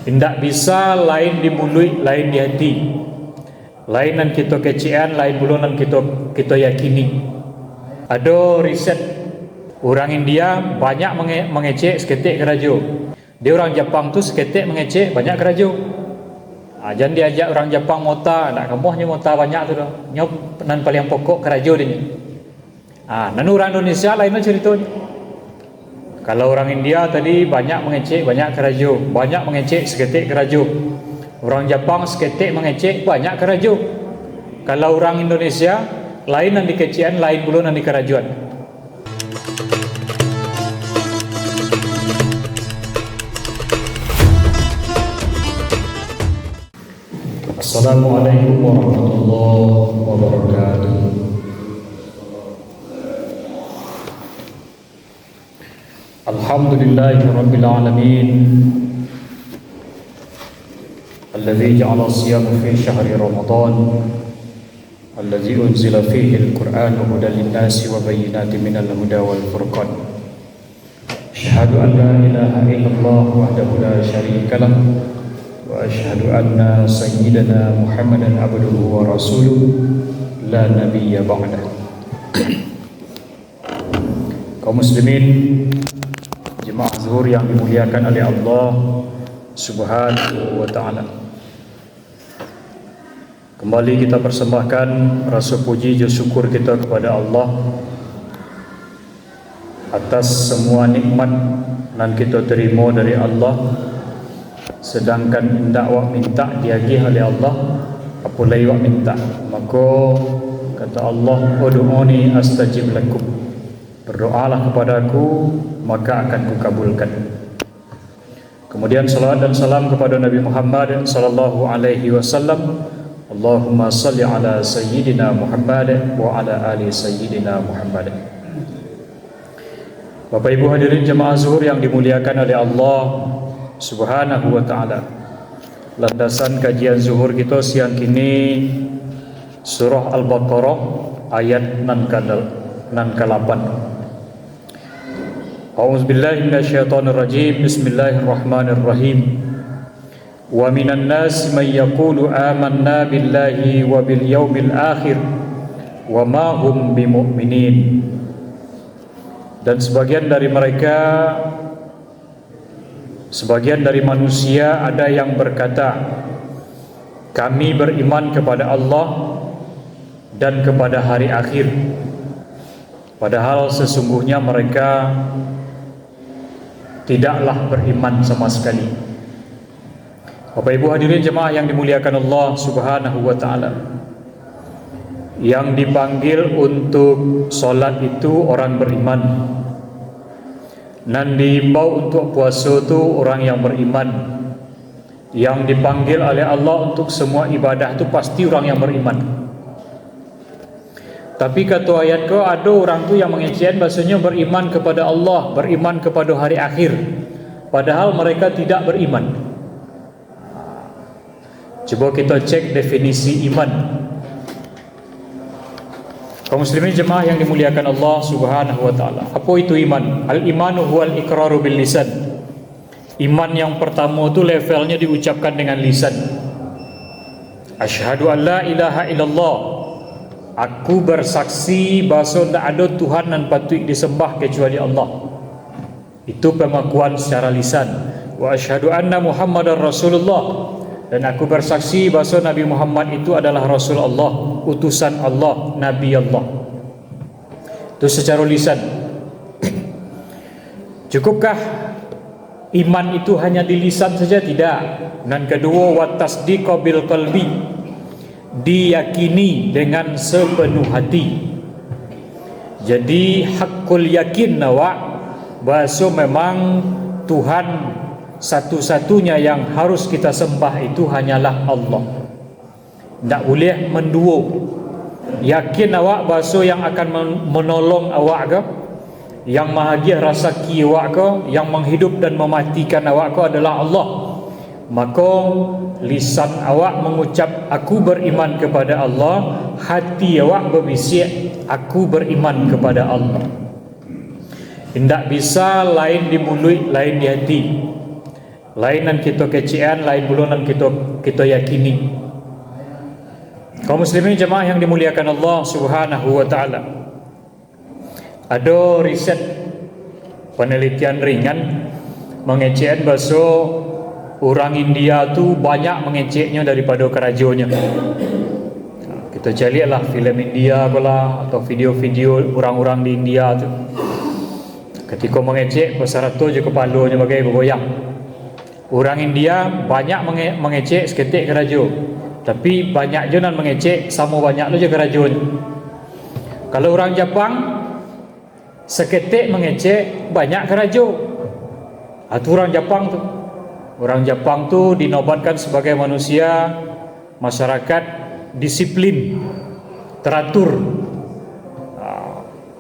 Tidak bisa lain di mulut, lain di hati. Lain nan kita kecian, lain pula nan kita yakini. Ada riset orang India banyak mengecek seketik kerajo. Dia orang Jepang tu seketik mengecek banyak kerajo. Jangan diajak orang Jepang mota, nak kemuhnya mota banyak tu dah. Nyop nan paling pokok kerajo dia. Nan orang Indonesia lainnya ceritanya. Kalau orang India tadi banyak mengecek banyak kerajo, banyak mengecek seketik kerajo. Orang Jepang seketik mengecek banyak kerajo. Kalau orang Indonesia lain nan dikecian, lain pula nan dikerajuan. Assalamualaikum warahmatullahi wabarakatuh. Alhamdulillahirabbil alamin. Alladzi ja'ala as-siyama fi syahri Ramadan. Alladzi unzila fihi al-Qur'an hudan lin-nasi wa bayyinatin minal huda wal furqan. Asyhadu an la ilaha illallah wahdahu la syarika lah. Wa asyhadu anna sayyidana Muhammadan abduhu wa rasuluh la nabiyya ba'dah. Kaum muslimin, jemaah zuhur yang dimuliakan oleh Allah Subhanahu wa ta'ala, kembali kita persembahkan rasa puji dan syukur kita kepada Allah atas semua nikmat yang kita terima dari Allah. Sedangkan hendak awak minta diagih oleh Allah, apa lagi awak minta, maka kata Allah, ud'uni astajib lakum, berdoalah kepadaku maka akan kukabulkan. Kemudian salawat dan salam kepada Nabi Muhammad sallallahu alaihi wasallam. Allahumma salli ala sayyidina Muhammad wa ala ali sayyidina Muhammad. Bapak Ibu hadirin jemaah zuhur yang dimuliakan oleh Allah Subhanahu wa ta'ala, landasan kajian zuhur kita siang kini surah Al-Baqarah ayat 6 ke 8. A'udzubillahi minasyaitonir rajim. Bismillahirrahmanirrahim. Wa minan nasi may yaqulu amanna billahi wa bil yaumil akhir wa ma hum bimu'minin. Dan sebagian dari manusia ada yang berkata, kami beriman kepada Allah dan kepada hari akhir, padahal sesungguhnya mereka tidaklah beriman sama sekali. Bapak Ibu hadirin jemaah yang dimuliakan Allah Subhanahu wa ta'ala, yang dipanggil untuk solat itu orang beriman, dan diimbau untuk puasa itu orang yang beriman. Yang dipanggil oleh Allah untuk semua ibadah itu pasti orang yang beriman. Tapi kata ayat ko, ada orang tu yang mengecian bahasanya beriman kepada Allah, beriman kepada hari akhir, padahal mereka tidak beriman. Coba kita cek definisi iman. Kaum muslimin jemaah yang dimuliakan Allah Subhanahu wa ta'ala, apa itu iman? Al-imanu huwal iqraru bil lisan. Iman yang pertama itu levelnya diucapkan dengan lisan. Asyhadu an la ilaha illallah, aku bersaksi bahawa tidak ada Tuhan yang patut disembah kecuali Allah. Itu pengakuan secara lisan. Wa asyhadu anna Muhammadar Rasulullah, dan aku bersaksi bahawa Nabi Muhammad itu adalah Rasul Allah, utusan Allah, Nabi Allah. Itu secara lisan. Cukupkah iman itu hanya di lisan saja? Tidak. Dan kedua, wa tasdiqa bil qalbi, diyakini dengan sepenuh hati. Jadi hakul yakin nawak bahwa memang Tuhan satu-satunya yang harus kita sembah itu hanyalah Allah. Tak boleh mendua. Yakin awak bahasa yang akan menolong awak ke, yang bahagia rasaki awak ke, yang menghidup dan mematikan awak ke adalah Allah. Maka lisan awak mengucap aku beriman kepada Allah, hati awak berbisik aku beriman kepada Allah. Tidak bisa lain di mulut, lain di hati. lainan kita kecian, lain bulunan kita yakini. Kaum muslimin jemaah yang dimuliakan Allah Subhanahu wa taala. Ada riset penelitian ringan mengecek bahasa orang India tu banyak mengeceknya daripada kerajaannya. Kita carilah filem India lah atau video-video orang-orang di India tu. Ketika mengecek besarat tu je kepalanya bagai bergoyang. Orang India banyak mengecek seketik kerajo, tapi banyak je nan mengecek sama banyak je kerajaan. Kalau orang Jepang seketik mengecek banyak kerajo. Itu orang Jepang tu. Orang Jepang tu dinobatkan sebagai manusia masyarakat disiplin, teratur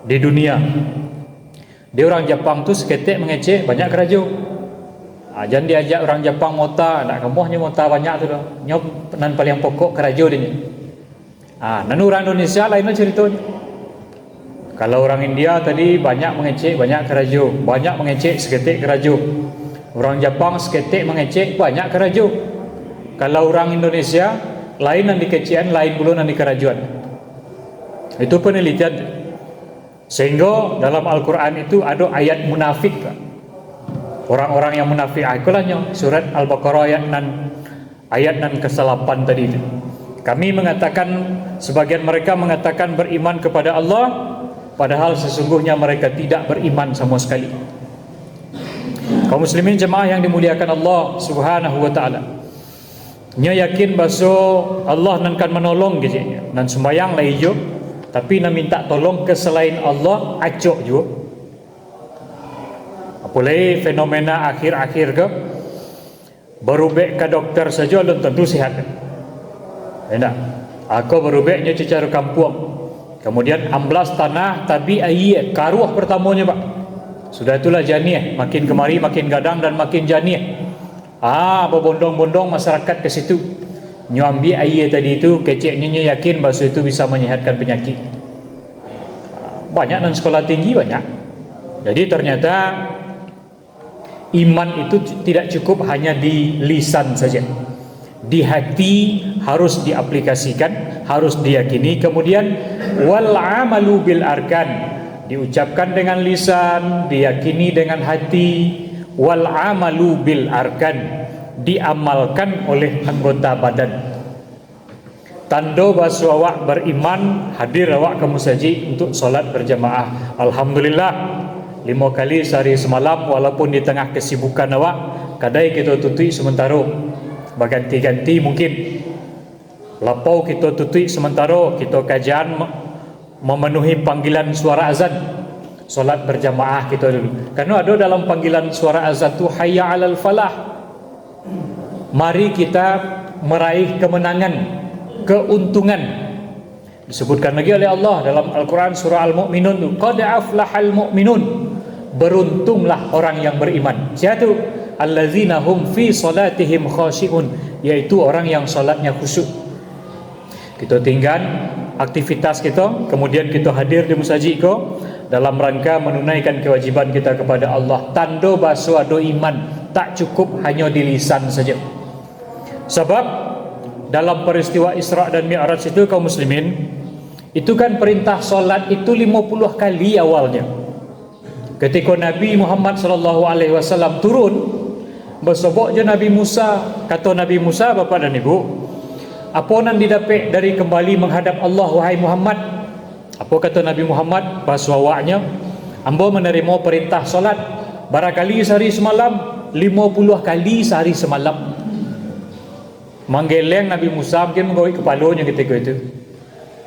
di dunia. Dia orang Jepang tu seketik mengecek banyak kerajo. Jangan diajak orang Jepang mota, nak kemohnya mota banyak tu dah. Nyop nan paling pokok kerajo dia. Nan orang Indonesia lainnya ceritanya. Kalau orang India tadi banyak mengecek banyak kerajo, banyak mengecek seketik kerajo. Orang Jepang seketik mengecek banyak kerajo. Kalau orang Indonesia lain nan dikecian, lain pula nan di kerajuan. Itu penelitian. Sehingga dalam Al-Quran itu ada ayat munafik. Orang-orang yang munafik. Itulah surat Al-Baqarah ayat nan ke-8 tadi itu. Kami mengatakan, sebagian mereka mengatakan beriman kepada Allah, padahal sesungguhnya mereka tidak beriman sama sekali. Kaum muslimin jemaah yang dimuliakan Allah Subhanahu wa taala. Nya yakin bahwa Allah nan kan menolong gitu. Nan sembayang lah hijau, tapi nak minta tolong ke selain Allah acok juga. Apalagi fenomena akhir-akhir ke berubek ke dokter saja belum tentu sihat. Enak. Aku berubeknya secara kampung. Kemudian amblas tanah tabi air karuah pertamanya pak. Sudah itulah janiah, makin kemari makin gadang dan makin janiah. Berbondong-bondong masyarakat ke situ. Nyambi air tadi itu keceknya yakin bahwa itu bisa menyehatkan penyakit. Banyak dan sekolah tinggi banyak. Jadi ternyata iman itu tidak cukup hanya di lisan saja. Di hati harus diaplikasikan, harus diyakini. Kemudian wal amalu bil arkan, diucapkan dengan lisan, diyakini dengan hati. Wal amalu bil arkan, diamalkan oleh anggota badan. Tanda bahwa awak beriman, hadir awak ke masjid untuk solat berjamaah. Alhamdulillah 5 kali sehari semalam, walaupun di tengah kesibukan awak, kadai kita tutui sementara, berganti-ganti mungkin. Lapau kita tutui sementara, kita kajian memenuhi panggilan suara azan. Solat berjamaah kita dulu. Karena ada dalam panggilan suara azan tu hayya 'alal falah. Mari kita meraih kemenangan, keuntungan. Disebutkan lagi oleh Allah dalam Al-Quran surah Al-Mu'minun tu, qad aflahal mu'minun, beruntunglah orang yang beriman. Siapa tu? Allazina hum fi salatihim khashi'un, yaitu orang yang salatnya khusyuk. Kita tinggal aktivitas kita, kemudian kita hadir di masjid ko dalam rangka menunaikan kewajiban kita kepada Allah. Tanda bahwa ada iman, tak cukup hanya di lisan saja. Sebab dalam peristiwa Isra dan Mi'raj itu kaum muslimin, itu kan perintah solat itu 50 kali awalnya. Ketika Nabi Muhammad sallallahu alaihi wasallam turun, bersobok je Nabi Musa. Kata Nabi Musa, Bapak dan Ibu, apa nan didapat dari kembali menghadap Allah wahai Muhammad? Apa kata Nabi Muhammad? Bahasawaknya, ambo menerima perintah solat barangkali sehari semalam 50 kali sehari semalam. Menggeleng Nabi Musa mungkin menggawi kepalanya ketika itu.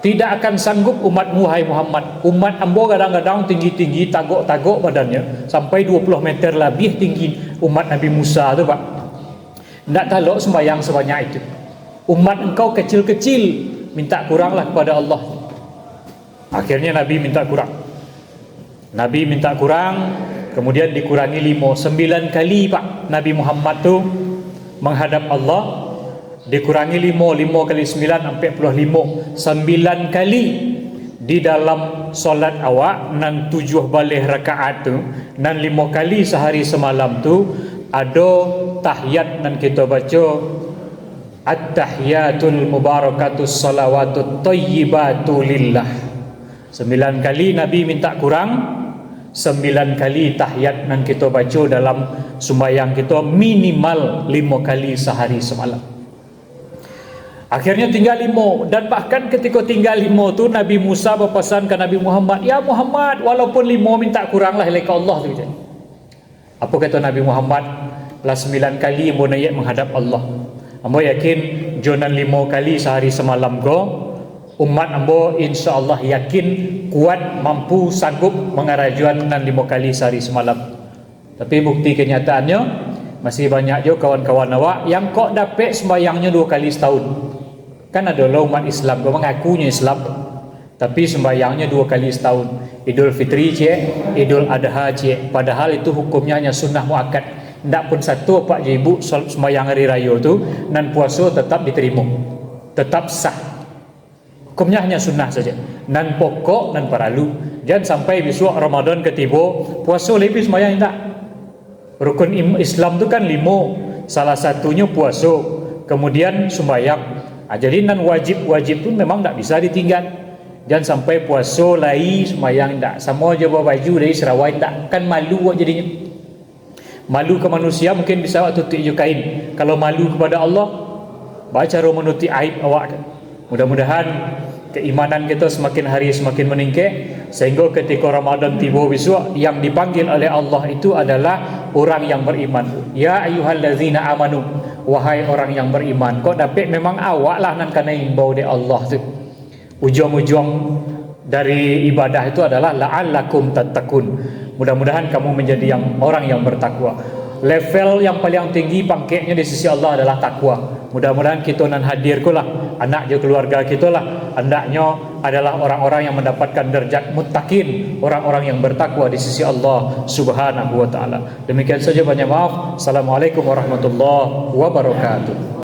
Tidak akan sanggup umatmu hai Muhammad. Umat ambo kadang-kadang tinggi-tinggi, tagok-tagok badannya, sampai 20 meter lebih tinggi umat Nabi Musa tu pak. Tidak talok sembahyang sebanyak itu. Umat engkau kecil-kecil, minta kuranglah kepada Allah. Akhirnya Nabi minta kurang. Nabi minta kurang, kemudian dikurangi 9 kali pak. Nabi Muhammad tu menghadap Allah, dikurangi 5 kali 9 45, 9 kali di dalam solat awak nan 7 balik rakaat tu, nan 5 kali sehari semalam tu, ada tahiyat nan kita baca at-tahiyatul mubarakatus salawatut thayyibatu lillah. 9 kali Nabi minta kurang, 9 kali tahiyat nan kita baca dalam sembahyang kita minimal 5 kali sehari semalam. Akhirnya tinggal 5, dan bahkan ketika tinggal 5 tu Nabi Musa berpesan ke Nabi Muhammad, ya Muhammad, walaupun 5 minta kuranglah oleh Allah tu. Apa kata Nabi Muhammad? Lah 9 kali ambo nayat menghadap Allah. Ambo yakin jonan 5 kali sehari semalam go, umat ambo insya-Allah yakin kuat, mampu, sanggup mengarajuan nan 5 kali sehari semalam. Tapi bukti kenyataannya masih banyak juga kawan-kawan awak yang kok dapat sembahyangnya 2 kali setahun. Kan ada lah umat Islam yang mengakunya Islam, tapi sembahyangnya 2 kali setahun. Idul Fitri cik, Idul Adha cik. Padahal itu hukumnya hanya sunnah muakkad. Tidak pun satu apa je ibu sembahyang hari raya tu dan puasa tetap diterima, tetap sah. Hukumnya hanya sunnah saja, nan pokok nan paralu. Jangan sampai besok Ramadan ketiba puasa lebih sembahyang tak. Rukun Islam tu kan 5, salah satunya puasa, kemudian sembahyang. Jadi nan wajib tu memang tak bisa ditinggal. Jangan sampai puasa lai sembahyang tak. Sama je bawa baju dari serawai tak, kan malu awak jadinya. Malu ke manusia mungkin bisa awak tutup je kain. Kalau malu kepada Allah, baca cara menutup aib awak. Mudah-mudahan keimanan kita semakin hari semakin meningkat, sehingga ketika Ramadan tiba besok yang dipanggil oleh Allah itu adalah orang yang beriman. Ya ayyuhallazina amanu, wahai orang yang beriman. Kok dapat memang awak lah nan kana imbau dari Allah tu. Ujung-ujung dari ibadah itu adalah la'allakum tattaqun. Mudah-mudahan kamu menjadi orang yang bertakwa. Level yang paling tinggi pangkatnya di sisi Allah adalah takwa. Mudah-mudahan kita nan hadir kulah, anak je keluarga kita lah, hendaknya adalah orang-orang yang mendapatkan derajat muttaqin, orang-orang yang bertakwa di sisi Allah Subhanahu wa taala. Demikian saja, banyak maaf. Assalamualaikum warahmatullahi wabarakatuh.